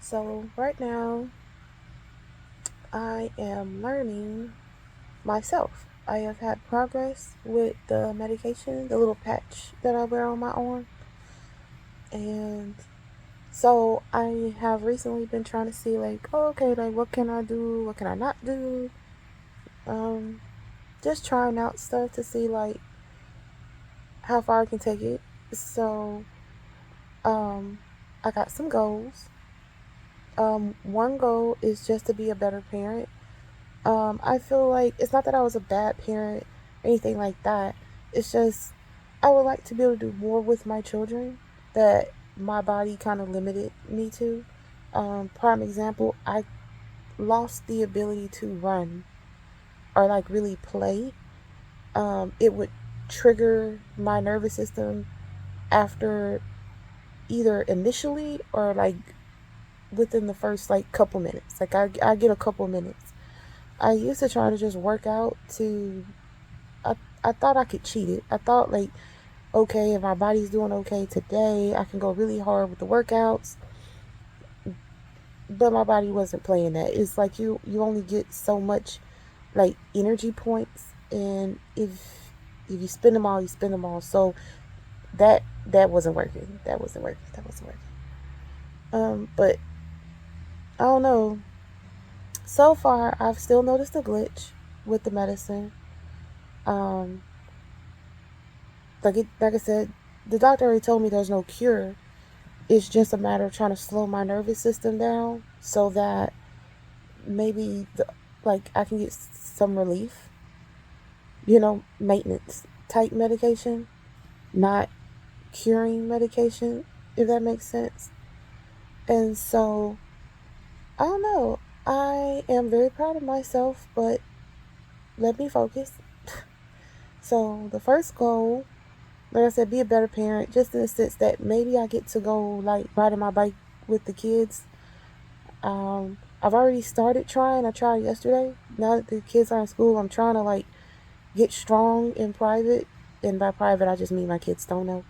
So, right now, I am learning myself. I have had progress with the medication, the little patch that I wear on my arm. And so, I have recently been trying to see, like, oh, okay, like, what can I do? What can I not do? Um, just trying out stuff to see, like, how far I can take it. So, um, I got some goals. One goal is just to be a better parent. I feel like it's not that I was a bad parent or anything like that. It's just I would like to be able to do more with my children that my body kind of limited me to. Prime example, I lost the ability to run or like really play. It would trigger my nervous system after either initially or like within the first like couple minutes. Like I get a couple minutes. I used to try to just work out to I thought I could cheat it. I thought like, okay, if my body's doing okay today, I can go really hard with the workouts. But my body wasn't playing that. It's like you only get so much like energy points, and if you spend them all, you spend them all. So that wasn't working. That wasn't working. That wasn't working. But I don't know. So far, I've still noticed a glitch with the medicine. Um, like I said, the doctor already told me there's no cure. It's just a matter of trying to slow my nervous system down so that maybe like I can get some relief. Maintenance type medication, not curing medication, if that makes sense. And so I don't know. I am very proud of myself, but let me focus. So the first goal, like I said, be a better parent, just in the sense that maybe I get to go like riding my bike with the kids. I've already started trying. I tried yesterday. Now that the kids are in school, I'm trying to like get strong in private. And by private, I just mean my kids don't know.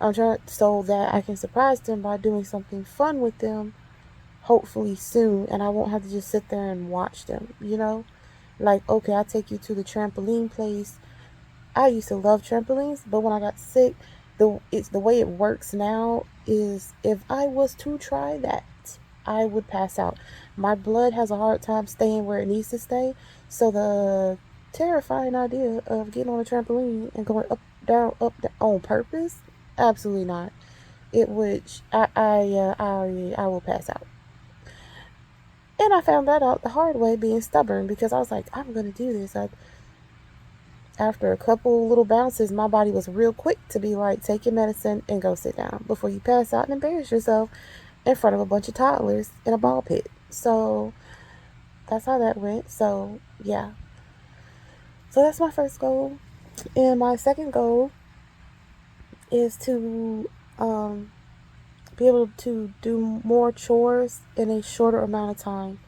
I'm trying so that I can surprise them by doing something fun with them, hopefully soon, and I won't have to just sit there and watch them. Like, okay, I take you to the trampoline place. I used to love trampolines, but when I got sick, the way it works now is if I was to try that, I would pass out. My blood has a hard time staying where it needs to stay, so the terrifying idea of getting on a trampoline and going up, down on purpose, absolutely not. It would. I will pass out. And I found that out the hard way, being stubborn, because I was like, I'm gonna do this. After a couple little bounces, my body was real quick to be like, take your medicine and go sit down before you pass out and embarrass yourself in front of a bunch of toddlers in a ball pit. So that's how that went. So yeah. So that's my first goal. And my second goal is to be able to do more chores in a shorter amount of time.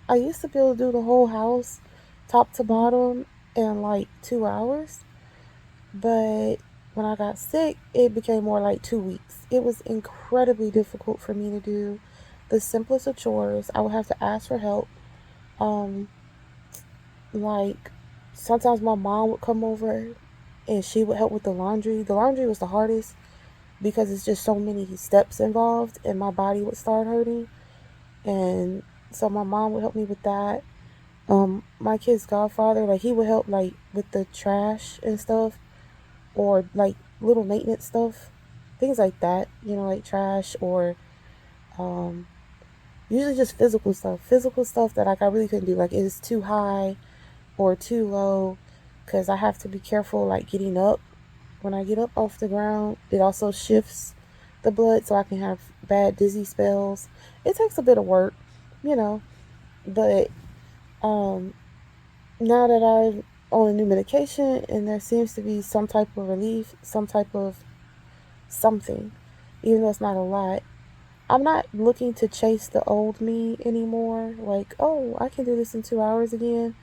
I used to be able to do the whole house, top to bottom, in like 2 hours. But when I got sick, it became more like 2 weeks. It was incredibly difficult for me to do the simplest of chores. I would have to ask for help. Um, like sometimes my mom would come over and she would help with the laundry. The laundry was the hardest because it's just so many steps involved, and my body would start hurting. And so my mom would help me with that. My kid's godfather, like he would help like with the trash and stuff, or like little maintenance stuff, things like that. Like trash or um, usually just physical stuff that like I really couldn't do. Like it's too high or too low, because I have to be careful like getting up. When I get up off the ground, it also shifts the blood, so I can have bad dizzy spells. It takes a bit of work, you know, but um, now that I'm on a new medication and there seems to be some type of relief, some type of something, even though it's not a lot. I'm not looking to chase the old me anymore. Like, oh, I can do this in 2 hours again.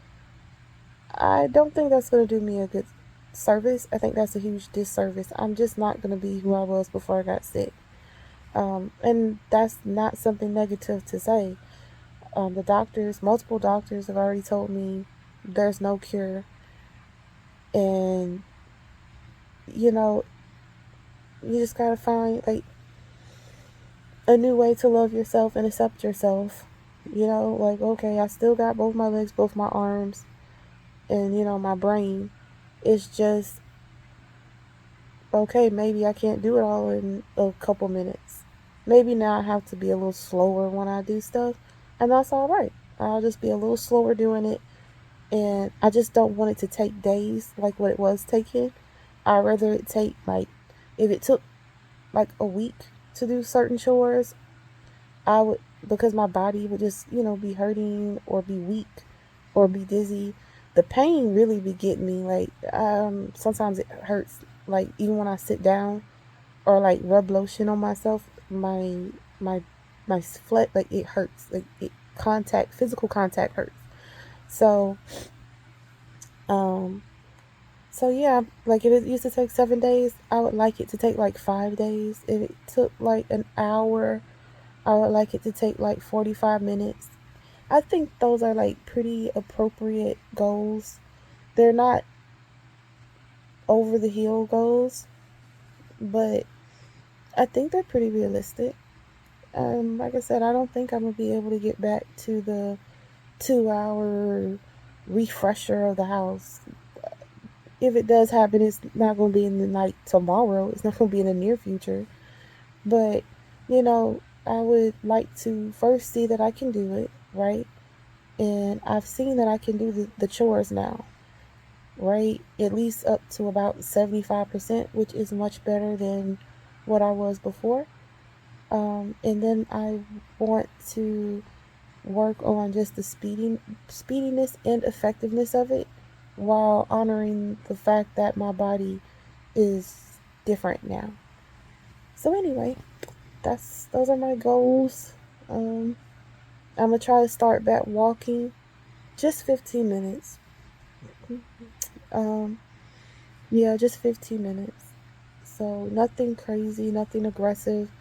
I don't think that's going to do me a good service. I think that's a huge disservice. I'm just not going to be who I was before I got sick. And that's not something negative to say. Multiple doctors have already told me there's no cure. And, you know, you just gotta find like a new way to love yourself and accept yourself. Like, okay, I still got both my legs, both my arms, and, my brain. It's just, okay, maybe I can't do it all in a couple minutes. Maybe now I have to be a little slower when I do stuff, and that's all right. I'll just be a little slower doing it, and I just don't want it to take days like what it was taking. I'd rather it take, like, if it took like a week to do certain chores, I would, because my body would just, be hurting or be weak or be dizzy. The pain really be getting me. Like, sometimes it hurts. Like, even when I sit down or like rub lotion on myself, my my flesh, like, it hurts. Like, physical contact hurts. So, um, so yeah, like if it used to take 7 days, I would like it to take like 5 days. If it took like an hour, I would like it to take like 45 minutes. I think those are like pretty appropriate goals. They're not over the hill goals, but I think they're pretty realistic. Like I said, I don't think I'm gonna be able to get back to the 2 hour refresher of the house. If it does happen, it's not gonna be in the night tomorrow. It's not gonna be in the near future. But, I would like to first see that I can do it, right? And I've seen that I can do the chores now, right? At least up to about 75%, which is much better than what I was before. And then I want to work on just the speediness and effectiveness of it, while honoring the fact that my body is different now. So anyway, those are my goals. Um, I'm gonna try to start back walking, just 15 minutes. Um, yeah, just 15 minutes. So nothing crazy, nothing aggressive.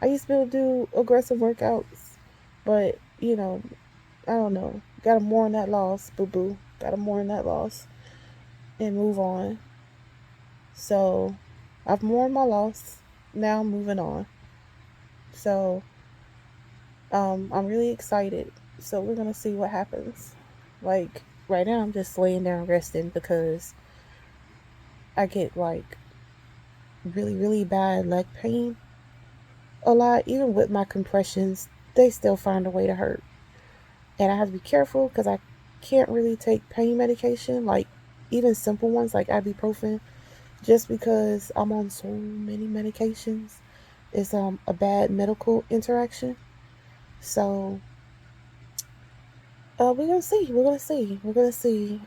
I used to be able to do aggressive workouts, but, I don't know. Gotta mourn that loss, boo boo. Gotta mourn that loss and move on. So I've mourned my loss. Now I'm moving on. So, I'm really excited. So we're gonna see what happens. Like, right now, I'm just laying down resting because I get like really, really bad leg pain a lot. Even with my compressions, they still find a way to hurt. And I have to be careful because I can't really take pain medication, like even simple ones like ibuprofen, just because I'm on so many medications. It's a bad medical interaction. So, we're gonna see. We're gonna see. We're gonna see.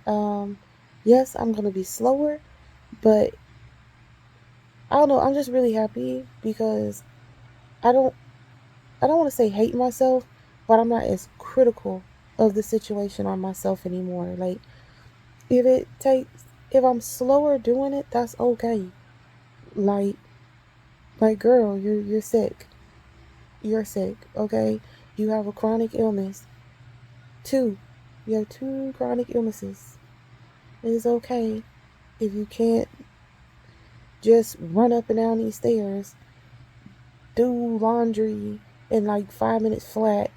Yes, I'm gonna be slower, but I don't know. I'm just really happy because I don't. I don't want to say hate myself, but I'm not as critical of the situation on myself anymore. Like, if it takes, if I'm slower doing it, that's okay. Like, girl, you're sick. You're sick. Okay, you have a chronic illness. Two, you have two chronic illnesses. It is okay if you can't just run up and down these stairs, do laundry in like 5 minutes flat,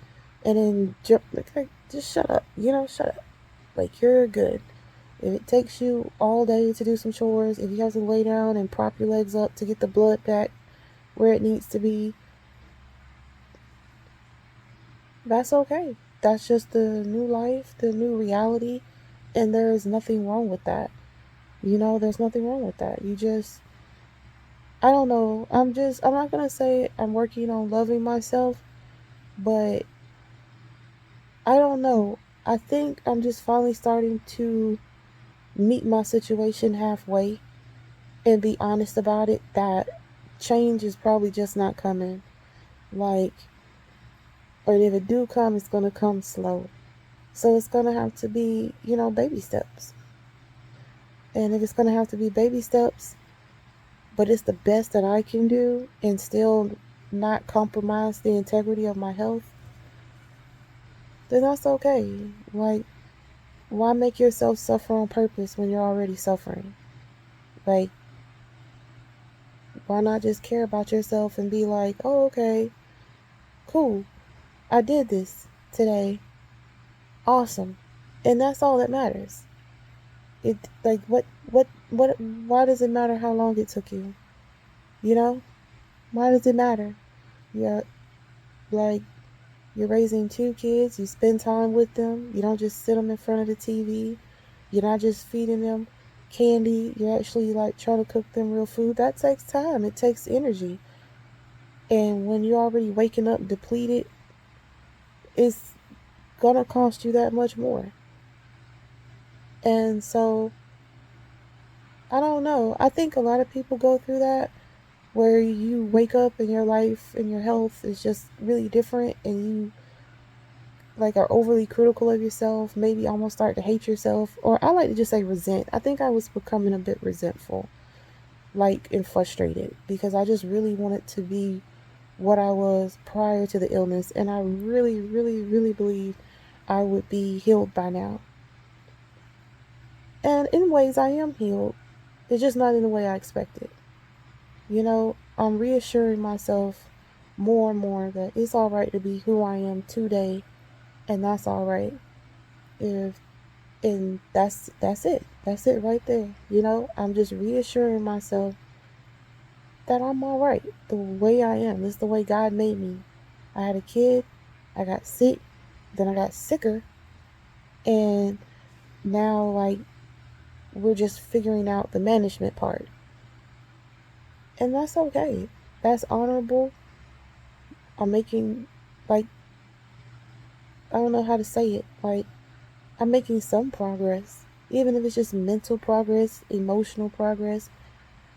and then jump. Like, just shut up. Shut up. Like, you're good. If it takes you all day to do some chores, if you have to lay down and prop your legs up to get the blood back where it needs to be, that's okay. That's just the new life, the new reality, and there is nothing wrong with that. There's nothing wrong with that. I don't know. I'm not gonna say I'm working on loving myself, but I don't know. I think I'm just finally starting to meet my situation halfway and be honest about it, that change is probably just not coming. Like, or if it do come, it's gonna come slow. So it's gonna have to be, baby steps. And if it's gonna have to be baby steps, but it's the best that I can do and still not compromise the integrity of my health, then that's okay. Like, why make yourself suffer on purpose when you're already suffering? Like, why not just care about yourself and be like, oh, okay, cool, I did this today. Awesome. And that's all that matters. It, like, why does it matter how long it took you? You know? Why does it matter? You're, like, you're raising two kids, you spend time with them, you don't just sit them in front of the TV, you're not just feeding them candy, you're actually, like, trying to cook them real food. That takes time, it takes energy. And when you're already waking up depleted, it's gonna cost you that much more. And so, I don't know. I think a lot of people go through that where you wake up and your life and your health is just really different and you like are overly critical of yourself, maybe almost start to hate yourself, or I like to just say resent. I think I was becoming a bit resentful, like, and frustrated because I just really wanted to be what I was prior to the illness, and I really, really, really believed I would be healed by now. And in ways, I am healed. It's just not in the way I expected. I'm reassuring myself more and more that it's all right to be who I am today, and that's all right. If and that's it. That's it right there. I'm just reassuring myself that I'm all right the way I am. This is the way God made me. I had a kid, I got sick, then I got sicker, and now, like, we're just figuring out the management part. And that's okay. That's honorable. I'm making, like, I don't know how to say it. Like, I'm making some progress. Even if it's just mental progress, emotional progress,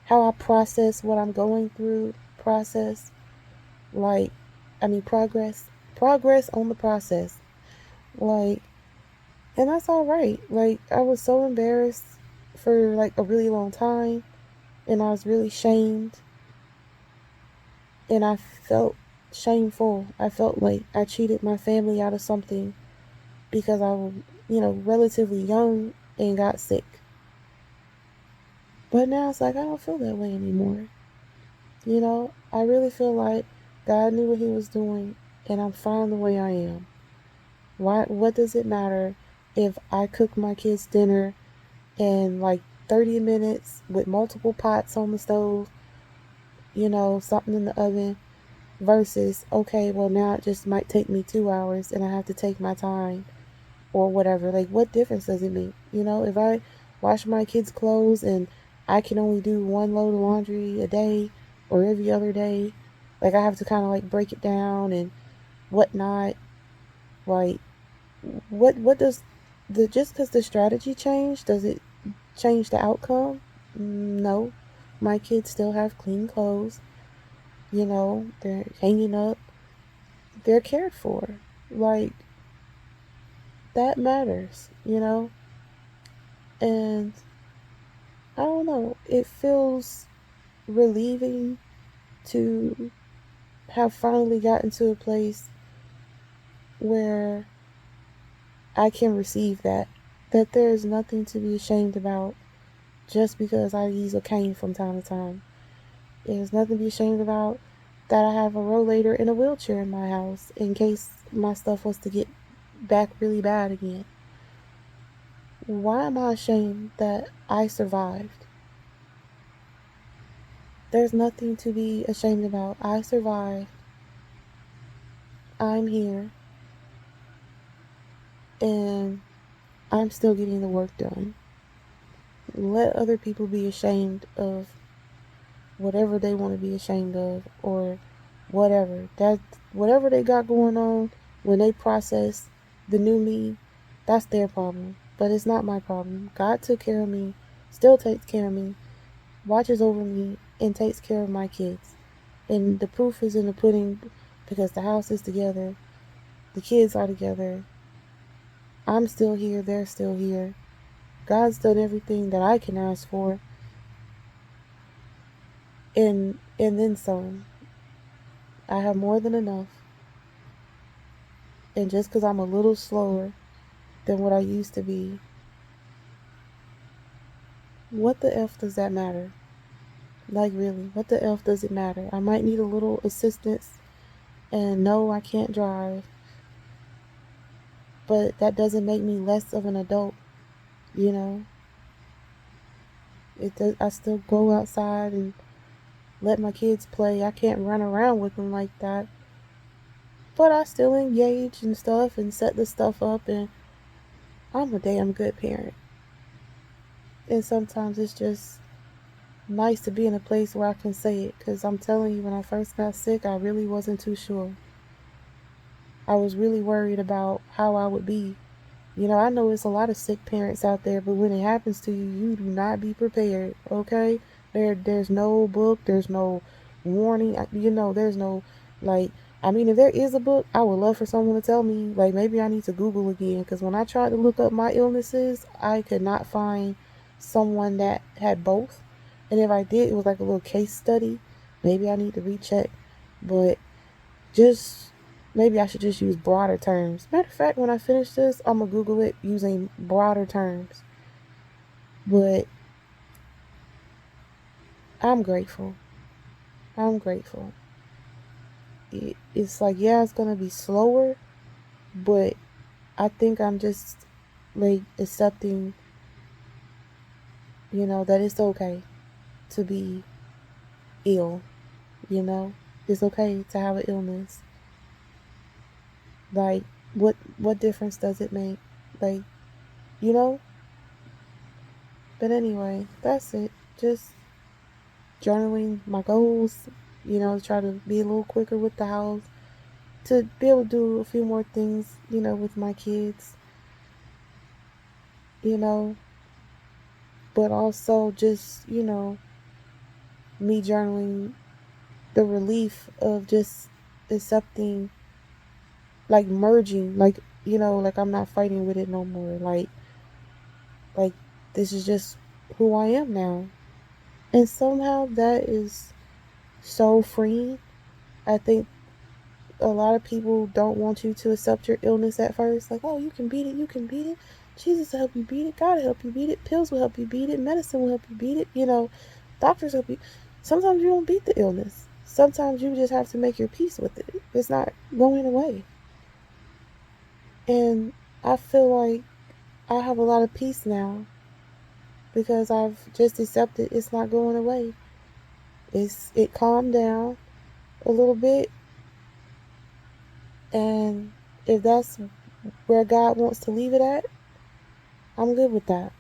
how I process what I'm going through, process. Like, I mean, progress on the process. Like, and that's all right. Like, I was so embarrassed for like a really long time, and I was really shamed, and I felt shameful. I felt like I cheated my family out of something because I was, relatively young and got sick. But now it's like I don't feel that way anymore. I really feel like God knew what He was doing, and I'm fine the way I am. What does it matter if I cook my kids dinner in like 30 minutes with multiple pots on the stove, something in the oven, versus, okay, well, now it just might take me 2 hours and I have to take my time or whatever. Like, what difference does it make? If I wash my kids' clothes and I can only do one load of laundry a day or every other day, like, I have to kind of like break it down and whatnot. Like, what does just because the strategy changed, does it change the outcome? No. My kids still have clean clothes. They're hanging up. They're cared for. Like, that matters. And I don't know. It feels relieving to have finally gotten to a place where I can receive that. That there is nothing to be ashamed about just because I use a cane from time to time. There's nothing to be ashamed about that I have a rollator and a wheelchair in my house in case my stuff was to get back really bad again. Why am I ashamed that I survived? There's nothing to be ashamed about. I survived. I'm here. And I'm still getting the work done. Let other people be ashamed of whatever they want to be ashamed of, or whatever they got going on when they process the new me. That's their problem, but it's not my problem. God took care of me, still takes care of me, watches over me, and takes care of my kids. And the proof is in the pudding, because the house is together, the kids are together, I'm still here, they're still here. God's done everything that I can ask for, and then some. I have more than enough. And just because I'm a little slower than what I used to be, what the F does that matter? Like, really, what the F does it matter? I might need a little assistance, and no, I can't drive, but that doesn't make me less of an adult, you know? It does, I still go outside and let my kids play. I can't run around with them like that, but I still engage and stuff and set the stuff up, and I'm a damn good parent. And sometimes it's just nice to be in a place where I can say it, because I'm telling you, when I first got sick, I really wasn't too sure. I was really worried about how I would be. You know, I know it's a lot of sick parents out there, but when it happens to you, you do not be prepared, okay? There's no book, there's no warning, you know, there's no, like, I mean, if there is a book, I would love for someone to tell me, like, maybe I need to Google again, because when I tried to look up my illnesses, I could not find someone that had both. And if I did, it was like a little case study. Maybe I need to recheck, but just maybe I should just use broader terms. Matter of fact, when I finish this, I'm gonna Google it using broader terms. But I'm grateful. I'm grateful. It's like, yeah, it's gonna be slower, but I think I'm just like accepting, that it's okay to be ill. You know, it's okay to have an illness. Like, what difference does it make? Like, you know. But anyway, that's it. Just journaling my goals, try to be a little quicker with the house, to be able to do a few more things, with my kids, you know, but also just, me journaling the relief of just accepting, like merging, like I'm not fighting with it no more. Like this is just who I am now. And somehow that is so freeing. I think a lot of people don't want you to accept your illness at first. Like, oh, you can beat it, you can beat it. Jesus will help you beat it. God will help you beat it. Pills will help you beat it. Medicine will help you beat it. Doctors help you. Sometimes you don't beat the illness. Sometimes you just have to make your peace with it. It's not going away. And I feel like I have a lot of peace now because I've just accepted it's not going away. It calmed down a little bit, and if that's where God wants to leave it at, I'm good with that.